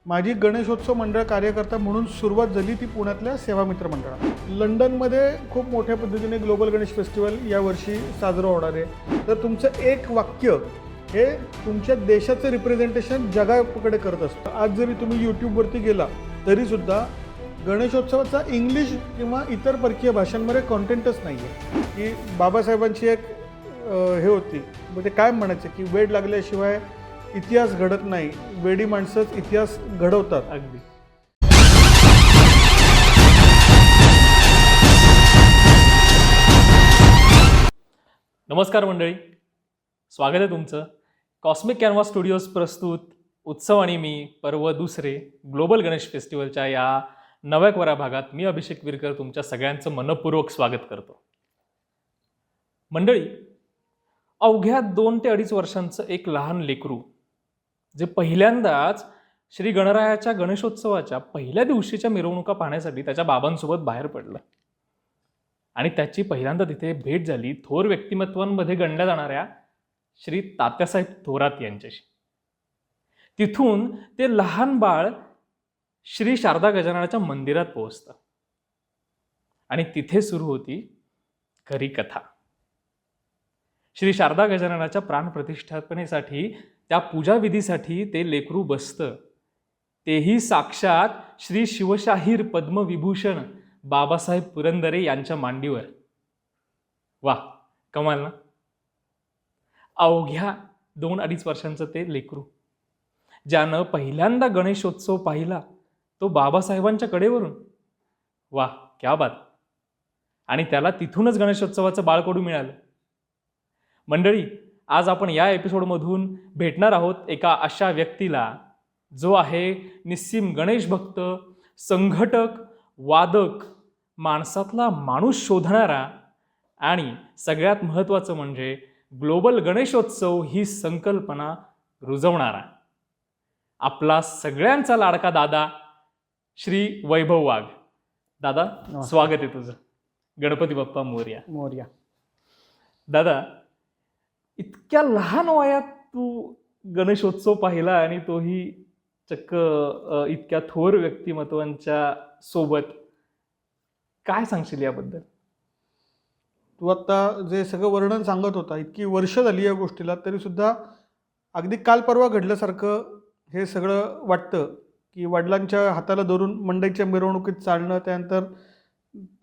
माझी गणेशोत्सव मंडळ कार्यकर्ता म्हणून सुरुवात झाली ती पुण्यातल्या सेवामित्र मंडळात. लंडनमध्ये खूप मोठ्या पद्धतीने ग्लोबल गणेश फेस्टिवल यावर्षी साजरं होणार आहे. तर तुमचं एक वाक्य हे तुमच्या देशाचं रिप्रेझेंटेशन जगाकडे करत असतं. आज जरी तुम्ही यूट्यूबवरती गेला तरीसुद्धा गणेशोत्सवाचा इंग्लिश किंवा इतर परकीय भाषांमध्ये कॉन्टेंटच नाही आहे. की बाबासाहेबांची एक हे होती, म्हणजे काय म्हणायचं की वेड लागल्याशिवाय इतिहास घडत नाही, वेडी माणसंच इतिहास घडवतात. अगदी. नमस्कार मंडळी, स्वागत आहे तुमचं. कॉस्मिक कॅनव्हास स्टुडिओज प्रस्तुत उत्सव आणि मी पर्व दुसरे ग्लोबल गणेश फेस्टिवलच्या या नव्या भागात मी अभिषेक विरकर तुमच्या सगळ्यांचं मनपूर्वक स्वागत करतो. मंडळी, अवघ्या 2 ते 2.5 वर्षांचं एक लहान लेकरू जे पहिल्यांदाच श्री गणरायाच्या गणेशोत्सवाच्या पहिल्या दिवशीच्या मिरवणुका पाहण्यासाठी त्याच्या बाबांसोबत बाहेर पडलं आणि त्याची पहिल्यांदा तिथे भेट झाली थोर व्यक्तिमत्वांमध्ये गणल्या जाणाऱ्या श्री तात्यासाहेब थोरात यांच्याशी. तिथून ते लहान बाळ श्री शारदा गजाननाच्या मंदिरात पोहोचतं आणि तिथे सुरू होती खरी कथा. श्री शारदा गजाननाच्या प्राणप्रतिष्ठापनेसाठी, त्या पूजाविधीसाठी ते लेकरू बसतं, तेही साक्षात श्री शिवशाहीर पद्मविभूषण बाबासाहेब पुरंदरे यांच्या मांडीवर. वा, कमाल ना. अवघ्या 2-2.5 वर्षांचं ते लेकरू ज्यानं पहिल्यांदा गणेशोत्सव पाहिला तो बाबासाहेबांच्या कडेवरून. वा, क्या बात. आणि त्याला तिथूनच गणेशोत्सवाचं बाळकडू मिळालं. मंडळी, आज आपण या एपिसोडमधून भेटणार आहोत एका अशा व्यक्तीला जो आहे निस्सीम गणेश भक्त, संघटक, वादक, माणसातला माणूस शोधणारा आणि सगळ्यात महत्त्वाचं म्हणजे ग्लोबल गणेशोत्सव ही संकल्पना रुजवणारा आपला सगळ्यांचा लाडका दादा श्री वैभव वाघ. दादा, स्वागत आहे तुझं. गणपती बाप्पा मोरया. मोरया. दादा, इतक्या लहान वयात तू गणेशोत्सव पाहिला आणि तोही चक्क इतक्या थोर व्यक्तिमत्वांच्या सोबत, काय सांगशील याबद्दल? तू आता जे सगळं वर्णन सांगत होता, इतकी वर्ष झाली या गोष्टीला, तरीसुद्धा अगदी काल परवा घडल्यासारखं हे सगळं वाटतं. की वडिलांच्या हाताला धरून मंडईच्या मिरवणुकीत चालणं, त्यानंतर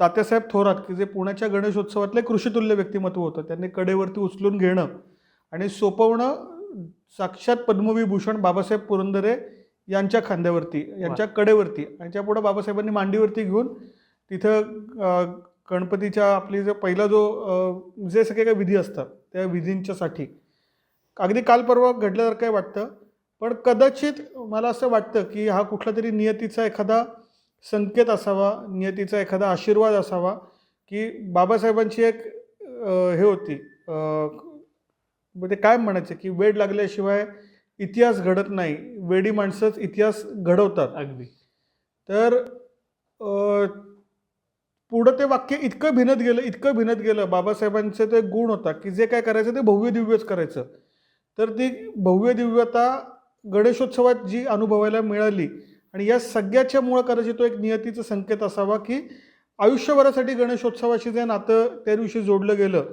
तात्यासाहेब थोरात की जे पुण्याच्या गणेशोत्सवातले कृषीतुल्य व्यक्तिमत्व होतं, त्यांनी कडेवरती उचलून घेणं आणि सोपवणं साक्षात पद्मविभूषण बाबासाहेब पुरंदरे यांच्या खांद्यावरती, यांच्या कडेवरती, आणि त्यापुढं बाबासाहेबांनी मांडीवरती घेऊन तिथं गणपतीच्या आपली जो पहिला जो जे सगळे काही विधी असतात त्या विधींच्यासाठी अगदी काल परवा घडल्यासारखं काय वाटतं. पण कदाचित मला असं वाटतं की हा कुठला तरी नियतीचा एखादा संकेत असावा, नियतीचा एखादा आशीर्वाद असावा की बाबासाहेबांची एक हे होती, म्हणजे काय म्हणायचं की वेड लागल्याशिवाय इतिहास घडत नाही, वेडी माणसंच इतिहास घडवतात. अगदी. तर पुढं ते वाक्य इतकं भिनत गेलं. बाबासाहेबांचे ते गुण होता की जे काय करायचं ते भव्य दिव्यच करायचं. तर ती भव्य दिव्यता गणेशोत्सवात जी अनुभवायला मिळाली आणि या सगळ्याच्या मुळं कदाचित तो एक नियतीचा संकेत असावा की आयुष्यभरासाठी गणेशोत्सवाशी जे नातं त्या दिवशी जोडलं गेलं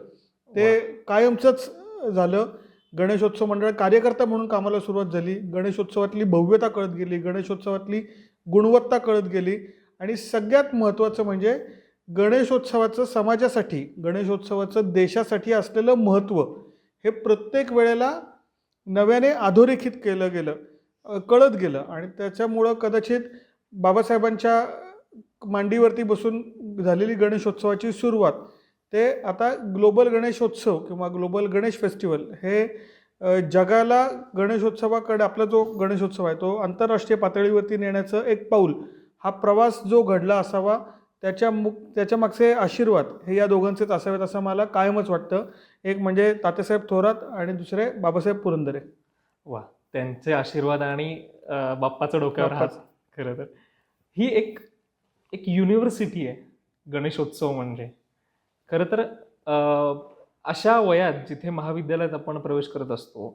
ते कायमचंच झालं. गणेशोत्सव मंडळ कार्यकर्ता म्हणून कामाला सुरुवात झाली. गणेशोत्सवातली भव्यता कळत गेली, गणेशोत्सवातली गुणवत्ता कळत गेली आणि सगळ्यात महत्त्वाचं म्हणजे गणेशोत्सवाचं समाजासाठी, गणेशोत्सवाचं देशासाठी असलेलं महत्त्व हे प्रत्येक वेळेला नव्याने अधोरेखित केलं गेलं, कळत गेलं. आणि त्याच्यामुळं कदाचित बाबासाहेबांच्या मांडीवरती बसून झालेली गणेशोत्सवाची सुरुवात ते आता ग्लोबल गणेशोत्सव किंवा ग्लोबल गणेश फेस्टिवल हे जगाला गणेशोत्सवाकडे, आपला जो गणेशोत्सव आहे तो आंतरराष्ट्रीय पातळीवरती नेण्याचं एक पाऊल, हा प्रवास जो घडला असावा, त्याच्या मागचे आशीर्वाद हे या दोघांचेच असावेत असं मला कायमच वाटतं. एक म्हणजे तात्यासाहेब थोरात आणि दुसरे बाबासाहेब पुरंदरे. वा, त्यांचे आशीर्वाद आणि बाप्पाचं डोक्यावर हात. खरं तर ही एक युनिव्हर्सिटी आहे गणेशोत्सव म्हणजे. खरं तर अशा वयात जिथे महाविद्यालयात आपण प्रवेश करत असतो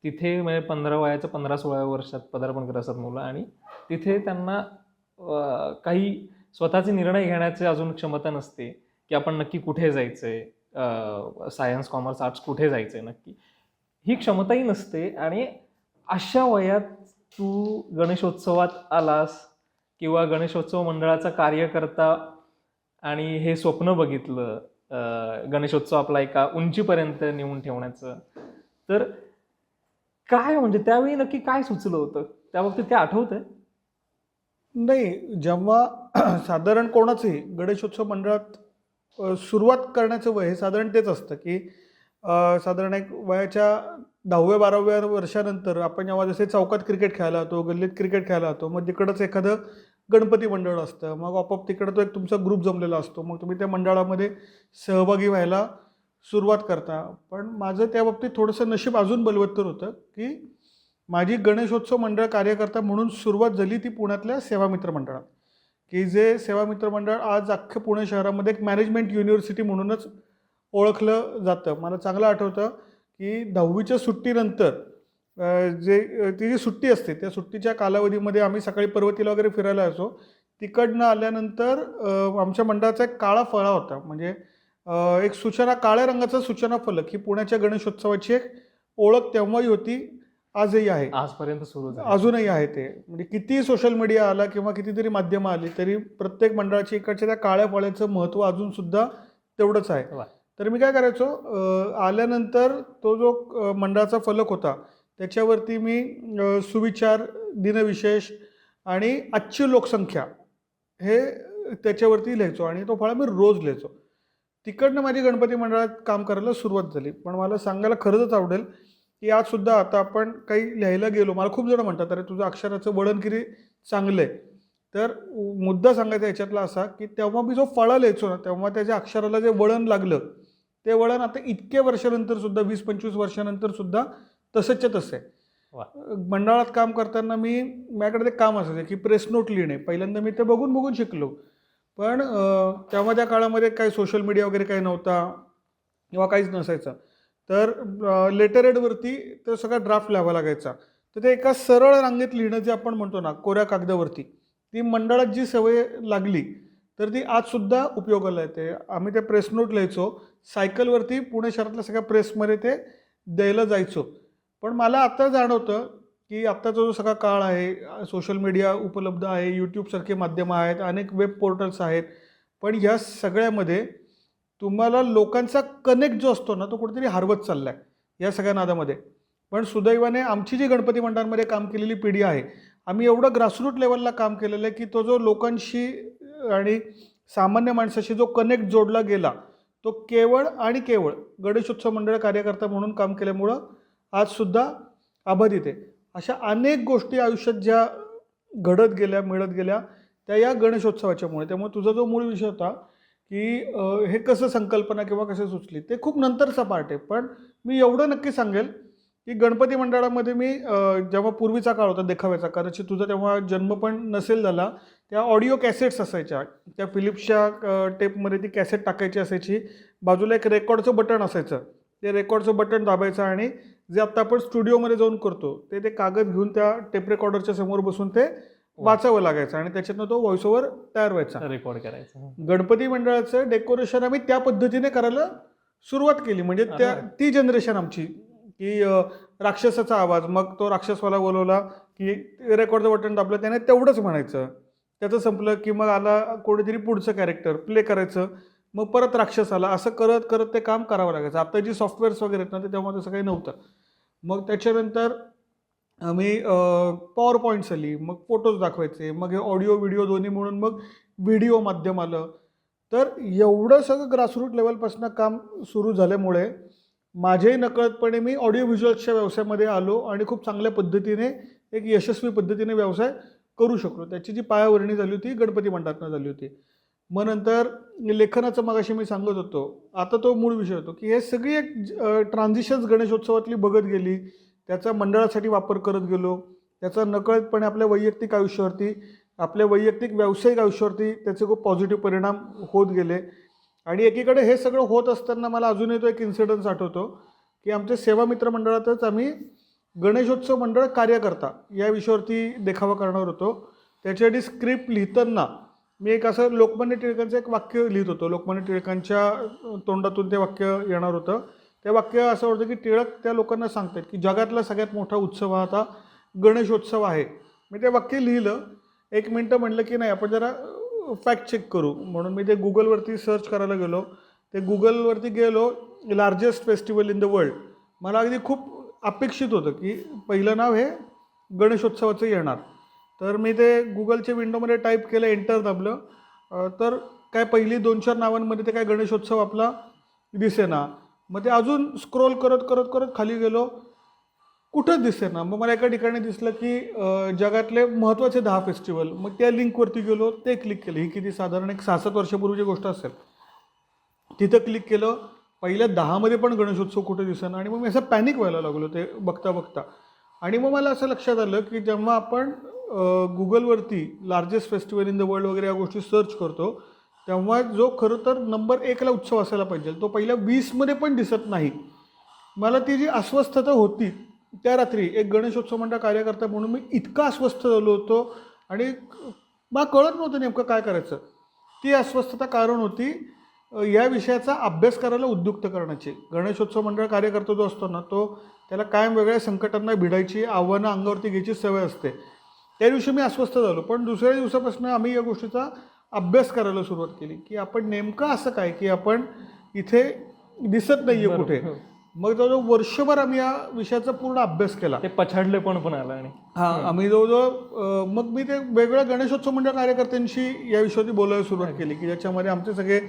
तिथे म्हणजे 15 वयाच्या 15-16 वर्षात पदार्पण करत असतात मुलं आणि तिथे त्यांना काही स्वतःचे निर्णय घेण्याची अजून क्षमता नसते की आपण नक्की कुठे जायचंय, सायन्स कॉमर्स आर्ट्स कुठे जायचंय नक्की, ही क्षमताही नसते. आणि अशा वयात तू गणेशोत्सवात आलास किंवा गणेशोत्सव मंडळाचा कार्यकर्ता आणि हे स्वप्न बघितलं गणेशोत्सव आपला एका उंचीपर्यंत नेऊन ठेवण्याचं, तर काय म्हणजे त्यावेळी नक्की काय सुचलं होतं त्या बाबतीत, काय आठवतंय? नाही, जेव्हा साधारण कोणाचंही गणेशोत्सव मंडळात सुरुवात करण्याचं वय हे साधारण तेच असतं की साधारण एक वयाच्या 10व्या-12व्या वर्षानंतर आपण जेव्हा जसे चौकात क्रिकेट खेळायला जातो, गल्लीत क्रिकेट खेळायला जातो, मग तिकडंच एखादं गणपती मंडळ असतं, मग आपोआप तिकडं तो एक तुमचा ग्रुप जमलेला असतो, मग तुम्ही त्या मंडळामध्ये सहभागी व्हायला सुरुवात करता. पण माझं त्या बाबतीत थोडंसं नशीब अजून बलवत्तर होतं की माझी गणेशोत्सव मंडळ कार्यकर्ता म्हणून सुरुवात झाली ती पुण्यातल्या सेवामित्र मंडळात, की जे सेवामित्र मंडळ आज अख्ख्या पुणे शहरामध्ये एक मॅनेजमेंट युनिव्हर्सिटी म्हणूनच ओळखलं जातं. मला चांगलं आठवतं की 10वीच्या सुट्टीनंतर ती जी सुट्टी असते त्या सुट्टीच्या कालावधीमध्ये आम्ही सकाळी पर्वतीला वगैरे फिरायला यायचो. तिकडनं आल्यानंतर आमच्या मंडळाचा एक काळा फळा होता, म्हणजे एक सूचना, काळ्या रंगाचा सूचना फलक, ही पुण्याच्या गणेशोत्सवाची एक ओळख तेव्हाही होती, आजही आहे, आजपर्यंत सुरू झालं. अजूनही आहे. ते म्हणजे किती सोशल मीडिया आला किंवा कितीतरी माध्यमं आली तरी प्रत्येक मंडळाची इकडच्या त्या काळ्या फळ्याचं महत्त्व अजूनसुद्धा तेवढंच आहे. वा. तर मी काय करायचो, आल्यानंतर तो जो मंडळाचा फलक होता त्याच्यावरती मी सुविचार, दिनविशेष आणि आजची लोकसंख्या हे त्याच्यावरती लिहायचो आणि तो फळा मी रोज लिहायचो. तिकडनं माझी गणपती मंडळात काम करायला सुरुवात झाली. पण मला सांगायला खरंच आवडेल की आजसुद्धा आता आपण काही लिहायला गेलो, मला खूप जण म्हणतात अरे तुझं अक्षराचं वळण किती चांगलं आहे. तर मुद्दा सांगायचा याच्यातला असा की तेव्हा मी जो फळा लिहायचो ना, तेव्हा त्याच्या अक्षराला जे वळण लागलं ते वळण आता इतक्या वर्षानंतरसुद्धा, 20-25 वर्षानंतरसुद्धा तसंच्या तसं आहे. वा. मंडळात काम करताना माझ्याकडे ते काम असायचं की प्रेस नोट लिहिणे. पहिल्यांदा मी ते बघून बघून शिकलो. पण तेव्हा त्या काळामध्ये काही सोशल मीडिया वगैरे काही नव्हता किंवा काहीच नसायचं. तर लेटरहेडवरती तो सगळा ड्राफ्ट लिहावा लागायचा. तर ते एका सरळ रांगेत लिहिणं जे आपण म्हणतो ना, कोऱ्या कागदावरती, ती मंडळात जी सवय लागली तर ती आजसुद्धा उपयोगाला येते. आम्ही ते प्रेस नोट लिहायचो, सायकलवरती पुणे शहरातल्या सगळ्या प्रेसमध्ये ते द्यायला जायचो. पण मला आता जाणवतं की आत्ताचा जो सगळा काळ आहे, सोशल मीडिया उपलब्ध आहे, यूट्यूबसारखे माध्यमं आहेत, अनेक वेब पोर्टल्स आहेत, पण ह्या सगळ्यामध्ये तुम्हाला लोकांचा कनेक्ट जो असतो ना तो कुठेतरी हरवत चालला आहे या सगळ्या नादामध्ये. पण सुदैवाने आमची जी गणपती मंडळांमध्ये काम केलेली पिढी आहे, आम्ही एवढं ग्रासरूट लेवलला काम केलेलं आहे की तो जो लोकांशी आणि सामान्य माणसाशी जो कनेक्ट जोडला गेला तो केवळ आणि केवळ गणेशोत्सव मंडळ कार्यकर्ता म्हणून काम केल्यामुळं आजसुद्धा अबाधित आहे. अशा अनेक गोष्टी आयुष्यात ज्या घडत गेल्या, मिळत गेल्या, त्या या गणेशोत्सवाच्यामुळे. त्यामुळे तुझा जो मूळ विषय होता की हे कसं संकल्पना किंवा कसं सुचली, ते खूप नंतरचा पार्ट आहे. पण मी एवढं नक्की सांगेल की गणपती मंडळामध्ये मी जेव्हा पूर्वीचा काळ होता देखाव्याचा, कदाचित तुझा तेव्हा जन्म पण नसेल झाला, त्या ऑडिओ कॅसेट्स असायच्या, त्या फिलिप्सच्या टेपमध्ये ती कॅसेट टाकायची असायची, बाजूला एक रेकॉर्डचं बटन असायचं, ते रेकॉर्डचं बटन दाबायचं आणि जे आत्ता आपण स्टुडिओमध्ये जाऊन करतो ते कागद घेऊन त्या टेप रेकॉर्डरच्या समोर बसून ते वाचावं लागायचं आणि त्याच्यातनं तो व्हॉइस ओव्हर तयार व्हायचा, रेकॉर्ड करायचं. गणपती मंडळाचं डेकोरेशन आम्ही त्या पद्धतीने करायला सुरुवात केली. म्हणजे ती जनरेशन आमची की राक्षसाचा आवाज, मग तो राक्षसवाला बोलवला की रेकॉर्डचं बटन दाबलं, त्याने तेवढंच म्हणायचं, त्याचं संपलं की मग आला कोणीतरी पुढचं कॅरेक्टर प्ले करायचं, मग परत राक्षस आला, असं करत करत ते काम करावं लागायचं. आता जी सॉफ्टवेअर्स वगैरे आहेत ना ते तेव्हा तसं काही नव्हतं. मग त्याच्यानंतर आम्ही पॉवर पॉईंट्स आली, मग फोटोज दाखवायचे, मग हे ऑडिओ व्हिडिओ दोन्ही म्हणून मग व्हिडिओ माध्यम आलं. तर एवढं सगळं ग्रासरूट लेवलपासून काम सुरू झाल्यामुळे माझ्याही नकळतपणे मी ऑडिओ व्हिज्युअल्सच्या व्यवसायामध्ये आलो आणि खूप चांगल्या पद्धतीने एक यशस्वी पद्धतीने व्यवसाय करू शकलो. त्याची जी पायाभरणी झाली होती गणपती मंडळातनं झाली होती. मग नंतर लेखनाचं मगाशी मी सांगत होतो, आता तो मूळ विषय होतो की हे सगळी एक ट्रान्झिशन्स गणेशोत्सवातली बघत गेली, त्याचा मंडळासाठी वापर करत गेलो, त्याचा नकळतपणे आपल्या वैयक्तिक आयुष्यावरती, आपल्या वैयक्तिक व्यावसायिक आयुष्यावरती त्याचे खूप पॉझिटिव्ह परिणाम होत गेले. आणि एकीकडे हे सगळं होत असताना मला अजूनही तो एक इन्सिडन्स आठवतो की आमच्या सेवामित्र मंडळातच आम्ही गणेशोत्सव मंडळ कार्यकर्ता या विषयावरती देखावा करणार होतो. त्याच्यासाठी स्क्रिप्ट लिहिताना मी एक असं लोकमान्य टिळकांचं एक वाक्य लिहित होतो. लोकमान्य टिळकांच्या तोंडातून ते वाक्य येणार होतं. ते वाक्य असं होतं की टिळक त्या लोकांना सांगतात की जगातला सगळ्यात मोठा उत्सव हा आता गणेशोत्सव आहे. मी ते वाक्य लिहिलं. 1 मिनटं म्हटलं की नाही आपण जरा फॅक्ट चेक करू म्हणून मी ते गुगलवरती सर्च करायला गेलो. ते गुगलवरती गेलो, largest festival in the world. मला अगदी खूप अपेक्षित होतं की पहिलं नाव हे गणेशोत्सवाचं येणार. तर मी ते गुगलच्या विंडोमध्ये टाईप केलं, एंटर दाबलं, तर काय पहिली 2-4 नावांमध्ये ते काय गणेशोत्सव आपला दिसेना. मग ते अजून स्क्रोल करत करत करत खाली गेलो, कुठंच दिसेना. मग मला एका ठिकाणी दिसलं की जगातले महत्त्वाचे 10 फेस्टिवल. मग त्या लिंकवरती गेलो, ते क्लिक केलं. ही किती साधारण एक 6-7 वर्षापूर्वीची गोष्ट असेल. तिथं क्लिक केलं, पहिल्या 10मध्ये पण गणेशोत्सव कुठे दिसेना. आणि मग मी असं पॅनिक व्हायला लागलो ते बघता बघता. आणि मग मला असं लक्षात आलं की जेव्हा आपण गुगलवरती largest festival in the world वगैरे या गोष्टी सर्च करतो, तेव्हा जो खरं तर नंबर 1ला उत्सव असायला पाहिजे तो पहिल्या 20मध्ये पण दिसत नाही. मला ती जी अस्वस्थता होती त्या रात्री एक गणेशोत्सव मंडळ कार्यकर्ता म्हणून मी इतका अस्वस्थ झालो होतो आणि मला कळत नव्हतं नेमकं काय करायचं. ती अस्वस्थता कारण होती या विषयाचा अभ्यास करायला उद्युक्त करण्याची. गणेशोत्सव मंडळ कार्यकर्ता जो असतो ना, तो त्याला कायम वेगळ्या संकटांना भिडायची, आव्हानं अंगावरती घ्यायची सवय असते. त्या दिवशी मी अस्वस्थ झालो. पण दुसऱ्या दिवसापासून आम्ही या गोष्टीचा अभ्यास करायला सुरुवात केली की आपण नेमकं असं काय की आपण इथे दिसत नाही आहे कुठे. मग जवळजवळ वर्षभर आम्ही या विषयाचा पूर्ण अभ्यास केला. ते पछाडले पण आलं. आणि आम्ही जवळजवळ मग मी ते वेगवेगळ्या गणेशोत्सव मंडळ कार्यकर्त्यांशी या विषयावरती बोलायला सुरुवात केली की ज्याच्यामध्ये आमचे सगळे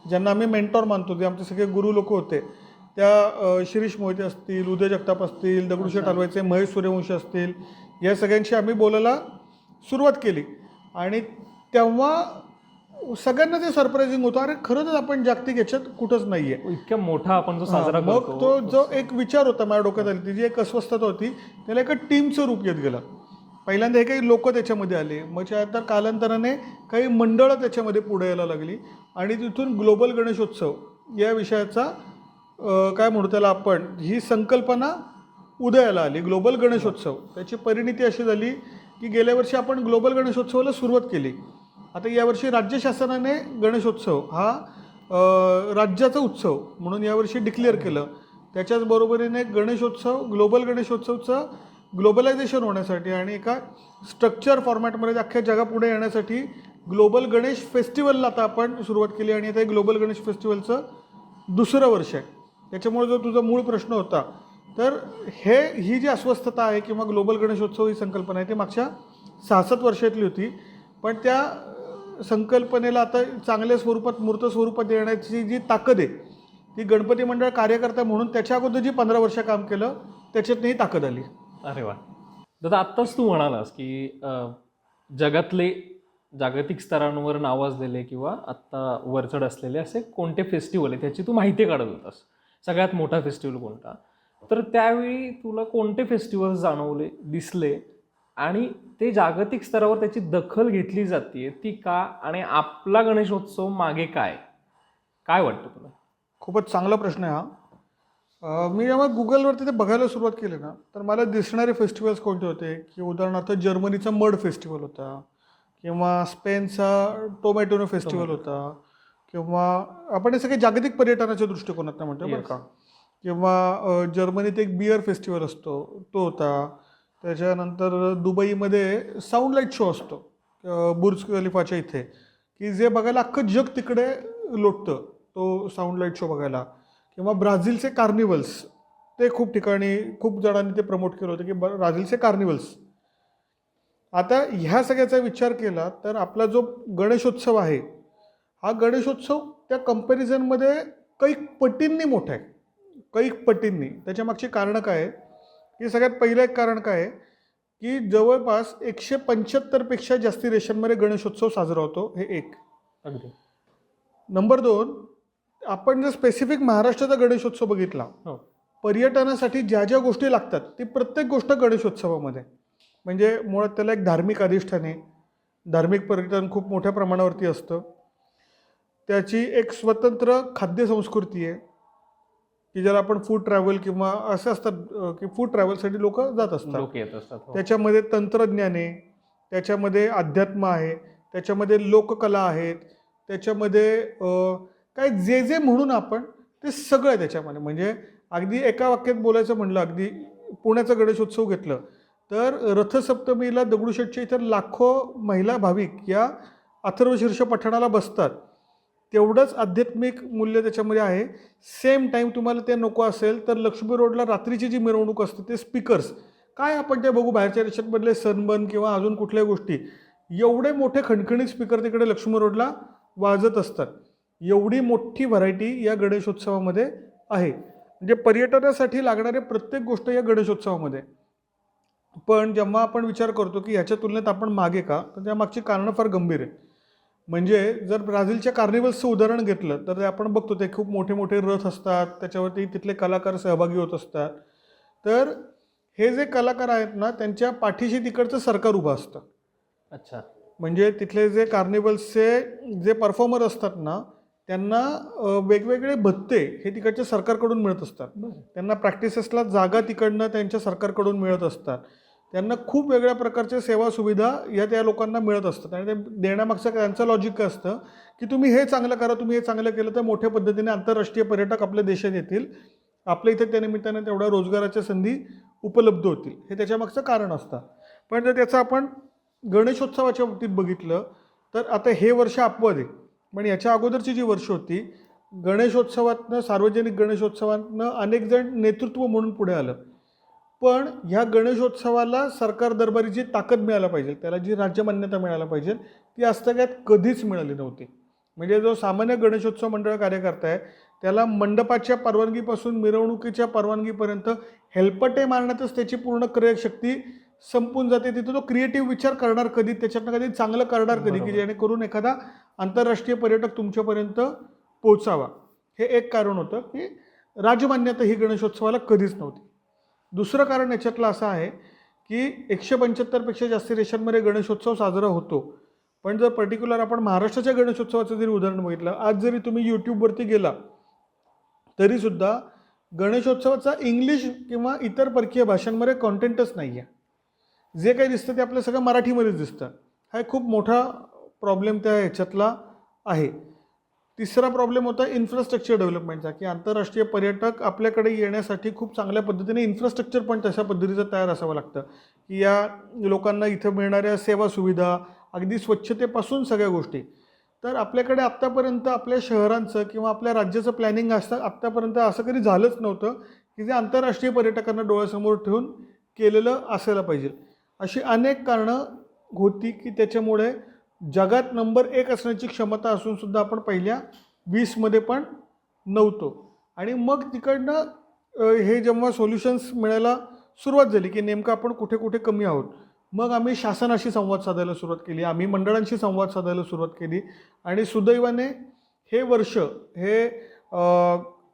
ज्यांना आम्ही मेंटॉर मानतो, जे आमचे सगळे गुरु लोक होते, त्या शिरीष मोहिते असतील, उदय जगताप असतील, दगडूशेठ हलवाईचे महेश सूर्यवंशी असतील, या सगळ्यांशी आम्ही बोलायला सुरुवात केली. आणि तेव्हा सगळ्यांना ते सरप्रायझिंग होतं, अरे खरंच आपण जागतिक ह्याच्यात कुठंच नाही आहे. इतक्या मोठा आपण जो साजरा मग करतो, तो जो एक विचार होता माझ्या डोक्यात आली, ती जी एक अस्वस्थता होती, त्याला एका टीमचं रूप येत गेलं. पहिल्यांदा हे काही लोक त्याच्यामध्ये आले, मग त्यानंतर कालांतराने काही मंडळं त्याच्यामध्ये पुढे यायला लागली. आणि तिथून ग्लोबल गणेशोत्सव या विषयाचा काय म्हणू त्याला आपण, ही संकल्पना उदयाला आली. ग्लोबल गणेशोत्सव त्याची परिणिती अशी झाली की गेल्या वर्षी आपण ग्लोबल गणेशोत्सवाला सुरुवात केली. आता यावर्षी राज्य शासनाने गणेशोत्सव हा राज्याचा उत्सव म्हणून यावर्षी डिक्लेअर केलं. त्याच्याच बरोबरीने गणेशोत्सव, ग्लोबल गणेशोत्सवचं ग्लोबलायझेशन होण्यासाठी आणि एका स्ट्रक्चर फॉर्मॅटमध्ये अख्ख्या जगापुढे येण्यासाठी ग्लोबल गणेश फेस्टिवलला आता आपण सुरुवात केली. आणि आता हे ग्लोबल गणेश फेस्टिवलचं 2रं वर्ष आहे. त्याच्यामुळे जो तुझा मूळ प्रश्न होता, तर ही जी अस्वस्थता आहे किंवा ग्लोबल गणेशोत्सव ही संकल्पना आहे ती मागच्या 6-7 वर्षातली होती. पण त्या संकल्पनेला आता चांगल्या स्वरूपात, मूर्त स्वरूपात येण्याची जी ताकद आहे ती गणपती मंडळ कार्यकर्ता म्हणून त्याच्या अगोदर जी 15 वर्ष काम केलं त्याच्यातही ताकद आली. अरे वा. दादा, आत्ताच तू म्हणालास की जगातले जागतिक स्तरांवर नावाजलेले किंवा आत्ता वरचढ असलेले असे कोणते फेस्टिवल आहे त्याची तू माहिती काढत होतास. सगळ्यात मोठा फेस्टिवल कोणता, तर त्यावेळी तुला कोणते फेस्टिवल्स जाणवले, दिसले, आणि ते जागतिक स्तरावर त्याची दखल घेतली जाते ती का, आणि आपला गणेशोत्सव मागे काय काय वाटतं तुला? खूपच चांगला प्रश्न आहे हा. मी जेव्हा गुगलवरती ते बघायला सुरुवात केली ना, तर मला दिसणारे फेस्टिवल्स कोणते होते की उदाहरणार्थ जर्मनीचा मड फेस्टिवल होता, किंवा स्पेनचा टोमॅटोनो फेस्टिवल होता, किंवा आपण हे सगळे जागतिक पर्यटनाच्या दृष्टिकोनातून म्हणतो बरं का, किंवा जर्मनीत एक बियर फेस्टिवल असतो तो होता. त्याच्यानंतर दुबईमध्ये साऊंड लाईट शो असतो बुर्ज खलिफाच्या इथे, की जे बघायला अख्खं जग तिकडे लोटतं तो साऊंड लाईट शो बघायला. किंवा ब्राझीलचे कार्निवल्स, ते खूप ठिकाणी खूप जणांनी ते प्रमोट केलं होतं की ब्राझीलचे कार्निवल्स. आता ह्या सगळ्याचा विचार केला तर आपला जो गणेशोत्सव आहे हा गणेशोत्सव त्या कंपॅरिझनमध्ये कैक पटींनी मोठा आहे, कैक पटींनी. त्याच्या मागची कारणं काय आहे की सगळ्यात पहिलं एक कारण काय आहे की जवळपास 175पेक्षा जास्ती देशांमध्ये गणेशोत्सव साजरा होतो, हे एक. अगदी. नंबर 2, आपण जर स्पेसिफिक महाराष्ट्राचा गणेशोत्सव बघितला, पर्यटनासाठी ज्या ज्या गोष्टी लागतात ती प्रत्येक गोष्ट गणेशोत्सवामध्ये. म्हणजे मुळात त्याला एक धार्मिक अधिष्ठान आहे, धार्मिक पर्यटन खूप मोठ्या प्रमाणावरती असतं. त्याची एक स्वतंत्र खाद्य संस्कृती आहे की ज्याला आपण फूड ट्रॅव्हल किंवा असं असतात की फूड ट्रॅव्हलसाठी लोक जात असतात. लोक येत असतात. त्याच्यामध्ये तंत्रज्ञान आहे, त्याच्यामध्ये अध्यात्म आहे, त्याच्यामध्ये लोककला आहेत, त्याच्यामध्ये काय जे जे म्हणून आपण ते सगळं आहे त्याच्यामध्ये. म्हणजे अगदी एका वाक्यात बोलायचं म्हणलं, अगदी पुण्याचा गणेशोत्सव घेतलं तर रथसप्तमीला दगडूशेठच्या इतर लाखो महिला भाविक या अथर्वशीर्ष पठणाला बसतात. तेवढंच आध्यात्मिक मूल्य त्याच्यामध्ये आहे. सेम टाईम तुम्हाला ते नको असेल तर लक्ष्मी रोडला रात्रीची जी मिरवणूक असते ते स्पीकर्स काय आपण ते बघू बाहेरच्या देशांमधले सनबर्न किंवा अजून कुठल्या गोष्टी, एवढे मोठे खणखणीत स्पीकर तिकडे लक्ष्मी रोडला वाजत असतात. एवढी मोठी व्हरायटी या गणेशोत्सवामध्ये आहे. म्हणजे पर्यटनासाठी लागणारे प्रत्येक गोष्ट या गणेशोत्सवामध्ये. पण जेव्हा आपण विचार करतो की ह्याच्या तुलनेत आपण मागे का, तर त्यामागची कारणं फार गंभीर आहे. म्हणजे जर ब्राझीलच्या कार्निवल्सचं उदाहरण घेतलं तर ते आपण बघतो ते खूप मोठे मोठे रथ असतात, त्याच्यावरती तिथले कलाकार सहभागी होत असतात. तर हे जे कलाकार आहेत ना त्यांच्या पाठीशी तिकडचं सरकार उभं असतं. अच्छा. म्हणजे तिथले जे कार्निवल्सचे जे परफॉर्मर असतात ना त्यांना वेगवेगळे भत्ते हे तिकडच्या सरकारकडून मिळत असतात. त्यांना प्रॅक्टिसेसला जागा तिकडनं त्यांच्या सरकारकडून मिळत असतात. त्यांना खूप वेगळ्या प्रकारच्या सेवा सुविधा या त्या लोकांना मिळत असतात. आणि ते देण्यामागचं त्यांचं लॉजिक काय असतं की तुम्ही हे चांगलं करा, तुम्ही हे चांगलं केलं तर मोठ्या पद्धतीने आंतरराष्ट्रीय पर्यटक आपल्या देशात येतील, आपल्या इथे त्या निमित्ताने तेवढ्या रोजगाराच्या संधी उपलब्ध होतील, हे त्याच्यामागचं कारण असतं. पण जर त्याचं आपण गणेशोत्सवाच्या बाबतीत बघितलं तर आता हे वर्ष अपवाद आहे, पण याच्या अगोदरची जी वर्ष होती गणेशोत्सवातनं, सार्वजनिक गणेशोत्सवातनं अनेक जण नेतृत्व म्हणून पुढे आलं. पण ह्या गणेशोत्सवाला सरकार दरबारी जी ताकद मिळायला पाहिजे, त्याला जी राज्यमान्यता मिळायला पाहिजे, ती आजतागायत कधीच मिळाली नव्हती. म्हणजे जो सामान्य गणेशोत्सव मंडळ कार्यकर्ता आहे त्याला मंडपाच्या परवानगीपासून मिरवणुकीच्या परवानगीपर्यंत हेलपटे मारण्यातच त्याची पूर्ण क्रयशक्ती संपून जाते. तिथे तो क्रिएटिव्ह विचार करणार कधी, त्याच्यातनं कधी चांगलं करणार कधी की जेणेकरून एखादा आंतरराष्ट्रीय पर्यटक तुमच्यापर्यंत पोहोचावा. हे एक कारण होतं की राजमान्यता ही गणेशोत्सवाला कधीच नव्हती. दुसरं कारण याच्यातलं असं आहे की 175पेक्षा जास्त देशांमध्ये गणेशोत्सव साजरा होतो. पण जर पर्टिक्युलर आपण महाराष्ट्राच्या गणेशोत्सवाचं जरी उदाहरण बघितलं, आज जरी तुम्ही यूट्यूबवरती गेला तरीसुद्धा गणेशोत्सवाचा इंग्लिश किंवा इतर परकीय भाषांमध्ये कॉन्टेंटच नाही आहे. जे काही दिसतं ते आपलं सगळं मराठीमध्येच दिसतं. हा एक खूप मोठा प्रॉब्लेम त्या ह्याच्यातला आहे. तिसरा प्रॉब्लेम होता इन्फ्रास्ट्रक्चर डेव्हलपमेंटचा, की आंतरराष्ट्रीय पर्यटक आपल्याकडे येण्यासाठी खूप चांगल्या पद्धतीने इन्फ्रास्ट्रक्चर पण तशा पद्धतीचं तयार असावं लागतं की या लोकांना इथं मिळणाऱ्या सेवा सुविधा, अगदी स्वच्छतेपासून सगळ्या गोष्टी. तर आपल्याकडे आत्तापर्यंत आपल्या शहरांचं किंवा आपल्या राज्याचं प्लॅनिंग असतं आत्तापर्यंत असं कधी झालंच नव्हतं की जे आंतरराष्ट्रीय पर्यटकांना डोळ्यासमोर ठेवून केलेलं असायला पाहिजे. अशी अनेक कारणं होती की त्याच्यामुळे जगात नंबर 1 असण्याची क्षमता असूनसुद्धा आपण पहिल्या 20मध्ये पण नव्हतो. आणि मग तिकडनं हे जेव्हा सोल्युशन्स मिळायला सुरुवात झाली की नेमकं आपण कुठे कुठे कमी आहोत, मग आम्ही शासनाशी संवाद साधायला सुरुवात केली, आम्ही मंडळांशी संवाद साधायला सुरुवात केली. आणि सुदैवाने हे वर्ष हे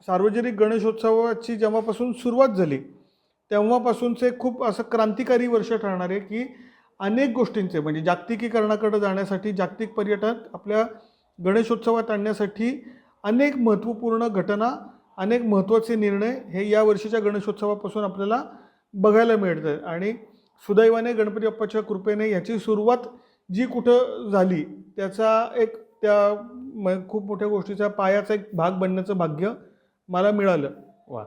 सार्वजनिक गणेशोत्सवाची जेव्हापासून सुरुवात झाली तेव्हापासूनचे खूप असं क्रांतिकारी वर्ष ठरणार आहे की अनेक गोष्टींचे म्हणजे जागतिकीकरणाकडे जाण्यासाठी, जागतिक पर्यटन आपल्या गणेशोत्सवात आणण्यासाठी अनेक महत्त्वपूर्ण घटना, अनेक महत्त्वाचे निर्णय हे या वर्षीच्या गणेशोत्सवापासून आपल्याला बघायला मिळत आहेत. आणि सुदैवाने गणपती बाप्पाच्या कृपेने ह्याची सुरुवात जी कुठं झाली त्याचा एक त्या खूप मोठ्या गोष्टीचा पायाचा एक भाग बनण्याचं भाग्य मला मिळालं. वा,